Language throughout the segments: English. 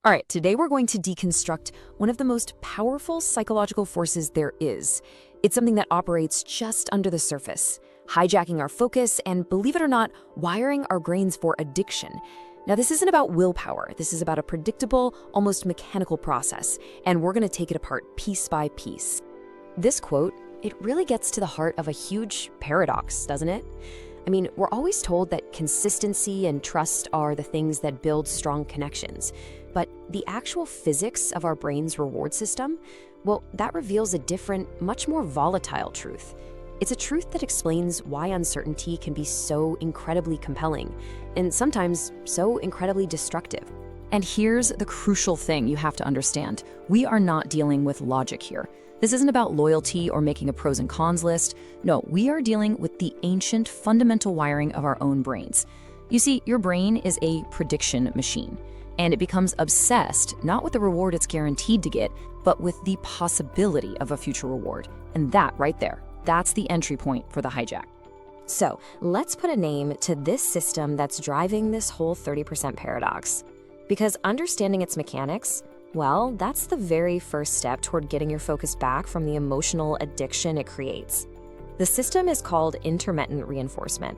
All right, today we're going to deconstruct one of the most powerful psychological forces there is. It's something that operates just under the surface, hijacking our focus and, believe it or not, wiring our brains for addiction. Now, this isn't about willpower. This is about a predictable, almost mechanical process, and we're going to take it apart piece by piece. This quote, it really gets to the heart of a huge paradox, doesn't it? I mean, we're always told that consistency and trust are the things that build strong connections. But the actual physics of our brain's reward system, well, that reveals a different, much more volatile truth. It's a truth that explains why uncertainty can be so incredibly compelling, and sometimes so incredibly destructive. And here's the crucial thing you have to understand. We are not dealing with logic here. This isn't about loyalty or making a pros and cons list. No, we are dealing with the ancient, fundamental wiring of our own brains. You see, your brain is a prediction machine, and it becomes obsessed not with the reward it's guaranteed to get, but with the possibility of a future reward. And that right there, that's the entry point for the hijack. So let's put a name to this system that's driving this whole 30% paradox. Because understanding its mechanics, well, that's the very first step toward getting your focus back from the emotional addiction it creates. The system is called intermittent reinforcement.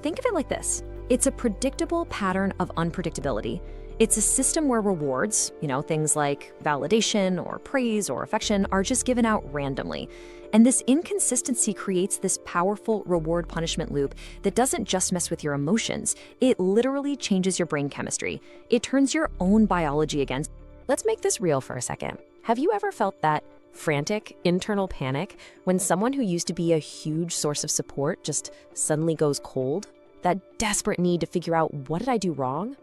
Think of it like this. It's a predictable pattern of unpredictability. It's a system where rewards, things like validation or praise or affection, are just given out randomly. And this inconsistency creates this powerful reward-punishment loop that doesn't just mess with your emotions. It literally changes your brain chemistry. It turns your own biology against. Let's make this real for a second. Have you ever felt that frantic internal panic when someone who used to be a huge source of support just suddenly goes cold? That desperate need to figure out, what did I do wrong?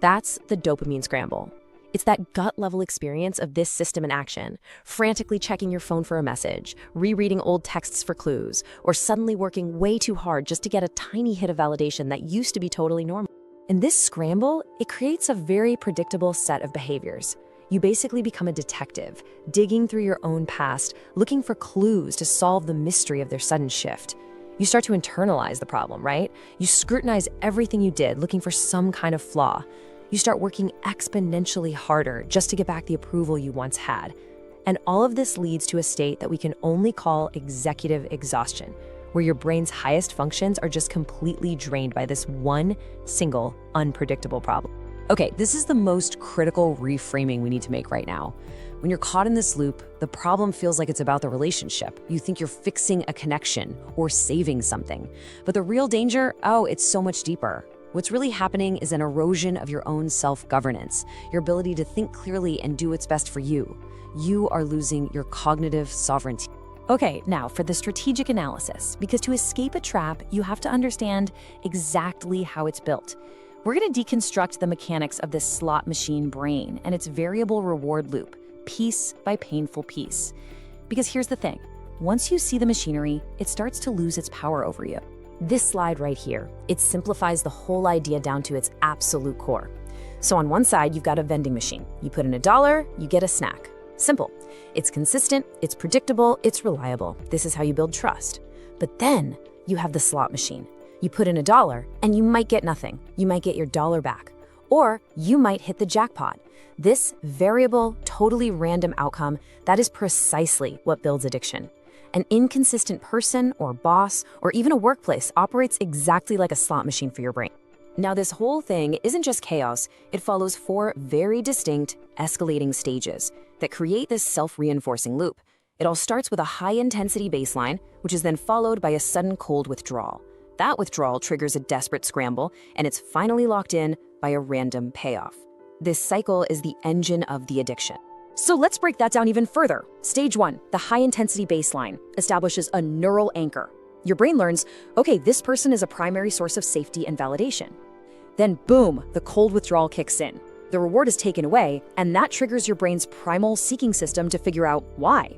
That's the dopamine scramble. It's that gut-level experience of this system in action, frantically checking your phone for a message, rereading old texts for clues, or suddenly working way too hard just to get a tiny hit of validation that used to be totally normal. And this scramble, it creates a very predictable set of behaviors. You basically become a detective, digging through your own past, looking for clues to solve the mystery of their sudden shift. You start to internalize the problem, right? You scrutinize everything you did, looking for some kind of flaw. You start working exponentially harder just to get back the approval you once had. And all of this leads to a state that we can only call executive exhaustion, where your brain's highest functions are just completely drained by this one single unpredictable problem. Okay, this is the most critical reframing we need to make right now. When you're caught in this loop, the problem feels like it's about the relationship. You think you're fixing a connection or saving something. But the real danger, it's so much deeper. What's really happening is an erosion of your own self-governance, your ability to think clearly and do what's best for you. You are losing your cognitive sovereignty. Okay, now for the strategic analysis, because to escape a trap, you have to understand exactly how it's built. We're going to deconstruct the mechanics of this slot machine brain and its variable reward loop, piece by painful piece. Because here's the thing, once you see the machinery, it starts to lose its power over you. This slide right here, it simplifies the whole idea down to its absolute core. So on one side, you've got a vending machine. You put in $1, you get a snack. Simple. It's consistent, it's predictable, it's reliable. This is how you build trust. But then you have the slot machine. You put in $1 and you might get nothing. You might get your dollar back. Or you might hit the jackpot. This variable, totally random outcome, that is precisely what builds addiction. An inconsistent person or boss or even a workplace operates exactly like a slot machine for your brain. Now, this whole thing isn't just chaos. It follows 4 very distinct, escalating stages that create this self-reinforcing loop. It all starts with a high-intensity baseline, which is then followed by a sudden cold withdrawal. That withdrawal triggers a desperate scramble, and it's finally locked in by a random payoff. This cycle is the engine of the addiction. So let's break that down even further. Stage 1, the high-intensity baseline, establishes a neural anchor. Your brain learns, okay, this person is a primary source of safety and validation. Then boom, the cold withdrawal kicks in. The reward is taken away, and that triggers your brain's primal seeking system to figure out why.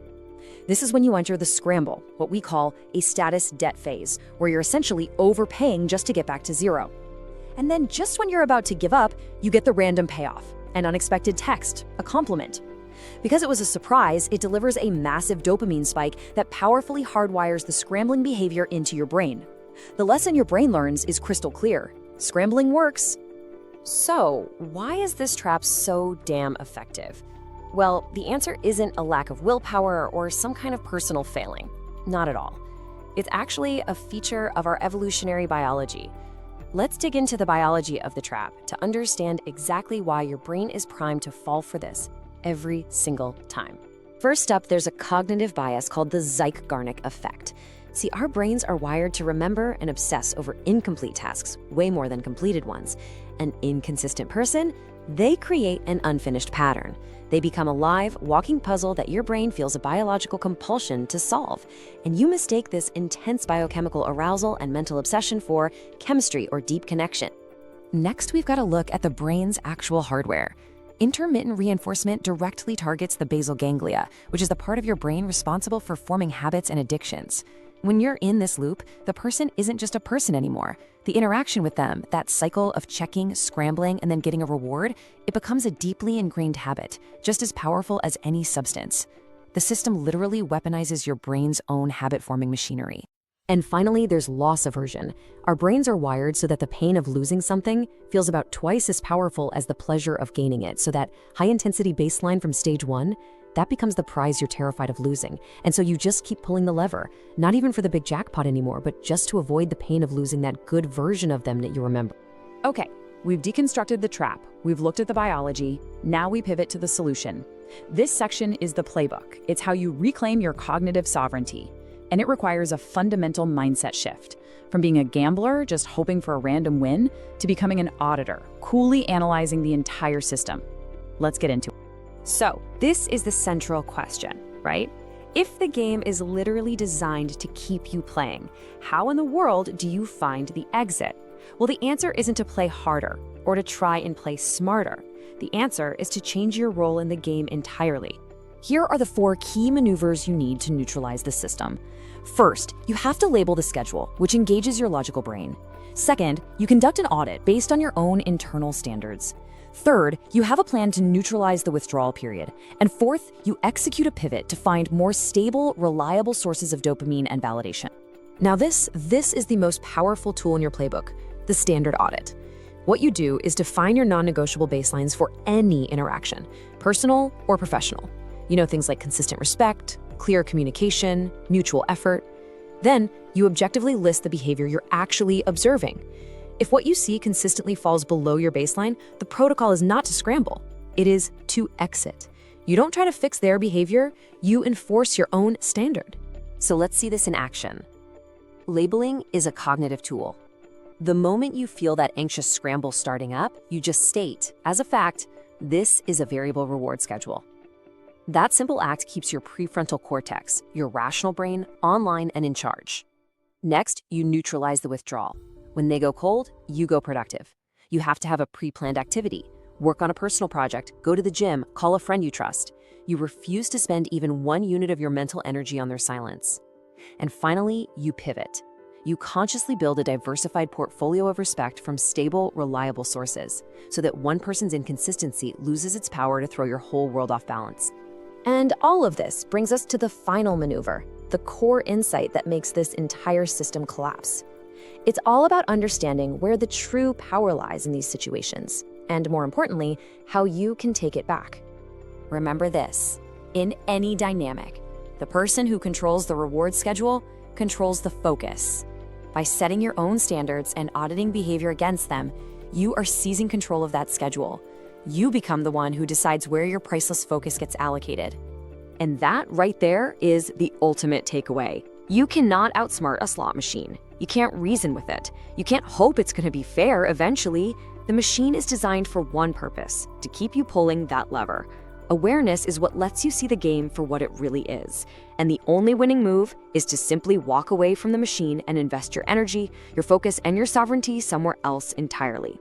This is when you enter the scramble, what we call a status debt phase, where you're essentially overpaying just to get back to zero. And then just when you're about to give up, you get the random payoff, an unexpected text, a compliment. Because it was a surprise, it delivers a massive dopamine spike that powerfully hardwires the scrambling behavior into your brain. The lesson your brain learns is crystal clear. Scrambling works. So, why is this trap so damn effective? Well, the answer isn't a lack of willpower or some kind of personal failing. Not at all. It's actually a feature of our evolutionary biology. Let's dig into the biology of the trap to understand exactly why your brain is primed to fall for this every single time. First up, there's a cognitive bias called the Zeigarnik Effect. See, our brains are wired to remember and obsess over incomplete tasks way more than completed ones. An inconsistent person, they create an unfinished pattern. They become a live, walking puzzle that your brain feels a biological compulsion to solve. And you mistake this intense biochemical arousal and mental obsession for chemistry or deep connection. Next, we've got to look at the brain's actual hardware. Intermittent reinforcement directly targets the basal ganglia, which is the part of your brain responsible for forming habits and addictions. When you're in this loop, the person isn't just a person anymore. The interaction with them, that cycle of checking, scrambling, and then getting a reward, it becomes a deeply ingrained habit, just as powerful as any substance. The system literally weaponizes your brain's own habit-forming machinery. And finally, there's loss aversion. Our brains are wired so that the pain of losing something feels about twice as powerful as the pleasure of gaining it, so that high-intensity baseline from stage 1, that becomes the prize you're terrified of losing. And so you just keep pulling the lever, not even for the big jackpot anymore, but just to avoid the pain of losing that good version of them that you remember. Okay, we've deconstructed the trap, we've looked at the biology, now we pivot to the solution. This section is the playbook. It's how you reclaim your cognitive sovereignty. And it requires a fundamental mindset shift, from being a gambler just hoping for a random win to becoming an auditor, coolly analyzing the entire system. Let's get into it. So, this is the central question, right? If the game is literally designed to keep you playing, how in the world do you find the exit? Well, the answer isn't to play harder or to try and play smarter. The answer is to change your role in the game entirely. Here are the 4 key maneuvers you need to neutralize the system. First, you have to label the schedule, which engages your logical brain. Second, you conduct an audit based on your own internal standards. Third, you have a plan to neutralize the withdrawal period. And fourth, you execute a pivot to find more stable, reliable sources of dopamine and validation. Now this is the most powerful tool in your playbook, the standard audit. What you do is define your non-negotiable baselines for any interaction, personal or professional. You know, things like consistent respect, clear communication, mutual effort. Then you objectively list the behavior you're actually observing. If what you see consistently falls below your baseline, the protocol is not to scramble. It is to exit. You don't try to fix their behavior, you enforce your own standard. So let's see this in action. Labeling is a cognitive tool. The moment you feel that anxious scramble starting up, you just state, as a fact, this is a variable reward schedule. That simple act keeps your prefrontal cortex, your rational brain, online and in charge. Next, you neutralize the withdrawal. When they go cold, you go productive. You have to have a pre-planned activity, work on a personal project, go to the gym, call a friend you trust. You refuse to spend even 1 unit of your mental energy on their silence. And finally, you pivot. You consciously build a diversified portfolio of respect from stable, reliable sources, so that one person's inconsistency loses its power to throw your whole world off balance. And all of this brings us to the final maneuver, the core insight that makes this entire system collapse. It's all about understanding where the true power lies in these situations, and more importantly, how you can take it back. Remember this, in any dynamic, the person who controls the reward schedule controls the focus. By setting your own standards and auditing behavior against them, you are seizing control of that schedule. You become the one who decides where your priceless focus gets allocated. And that right there is the ultimate takeaway. You cannot outsmart a slot machine. You can't reason with it. You can't hope it's going to be fair eventually. The machine is designed for one purpose, to keep you pulling that lever. Awareness is what lets you see the game for what it really is. And the only winning move is to simply walk away from the machine and invest your energy, your focus, and your sovereignty somewhere else entirely.